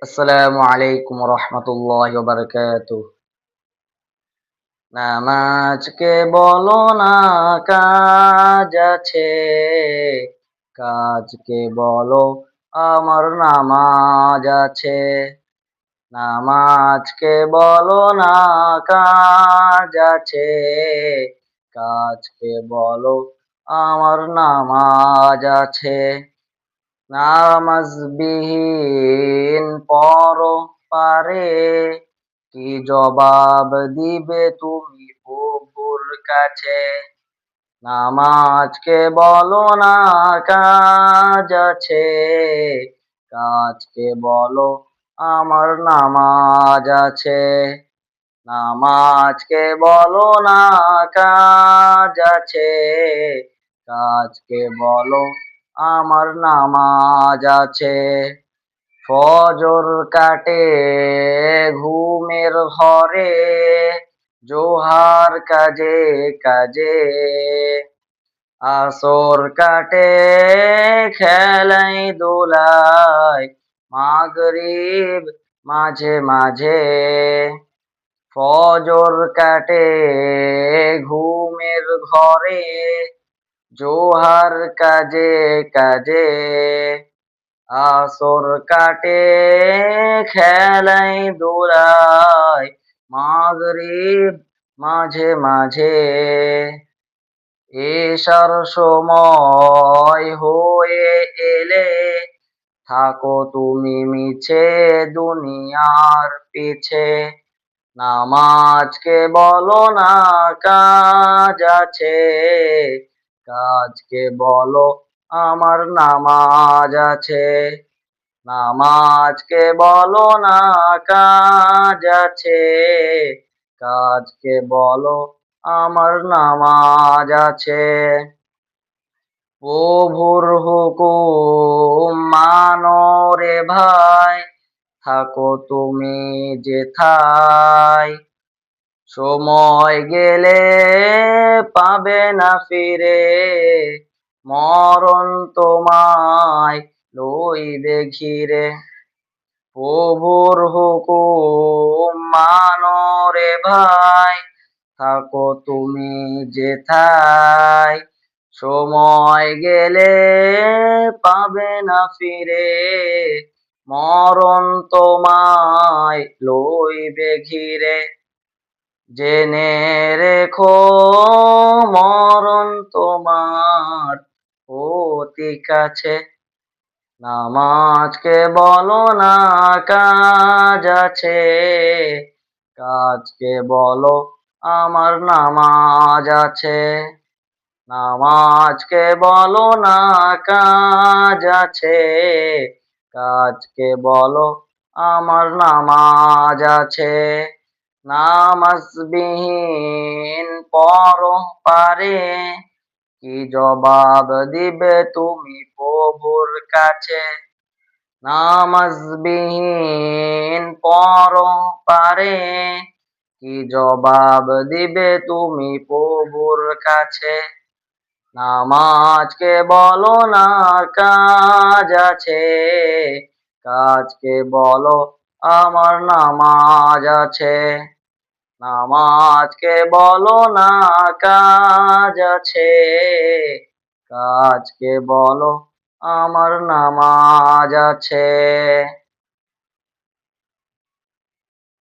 আসসালামু আলাইকুম রহমতুল্লাহি ওয়া বারাকাতুহু। নামাজকে বলো না কাজ আছে, কাজকে বলো আমার নামাজ আছে। নামাজকে বলো না কাজ আছে, কাজকে বলো আমার নামাজ আছে। নামাজবিহীন পরপারে কি জবাব দিবে তুমি প্রভুর কাছে? নামাজকে বলো না কাজ আছে, কাজকে বলো আমার নামাজ আছে। নামাজকে বলো না কাজ আছে, কাজকে বলো আমার নামাজ আছে। ফজর কাটে ঘুমের ঘরে, জোহার কাজে কাজে। আসর কাটে খেলাই দোলায়, মাগরিব মাঝে মাঝে। ফজর কাটে ঘুমের ঘরে, জোহার কাজে কাজে। আসর কাটে খেলাই দোলায়, মাগরিব মাঝে মাঝে। এশার সময় হয়ে এলে থাকো তুমি মিছে দুনিয়ার পিছে। নামাজকে বলো না কাজ আছে, কাজকে বলো আমার নামাজ আছে। নামাজকে বলো না কাজ আছে, কাজকে বলো আমার নামাজ আছে। প্রভুর হুকুম মানো রে ভাই, থাকো তুমি যেথায়। সময় গেলে পাবে না ফিরে, মরণ তোমায় লইবে ঘিরে। প্রভুর হুকুম মানো রে ভাই, থাকো তুমি যেথায়। সময় গেলে পাবে না ফিরে, মরণ তোমায় লইবে ঘিরে। জেনে রেখো মরণ তোমার অতি কাছে। নামাজকে বলো না কাজ আছে, কাজকে বলো আমার নামাজ আছে। নামাজকে বলো না কাজ আছে, কাজকে বলো আমার নামাজ আছে। নামাজবিহীন পরপারে কি জবাব দিবে তুমি প্রভুর কাছে? নামাজবিহীন পরপারে কি জবাব দিবে তুমি প্রভুর কাছে? নামাজকে বলো না কাজ আছে, কাজকে বলো আমার নামাজ আছে। নামাজকে বলো না কাজ আছে, কাজকে বলো আমার নামাজ আছে।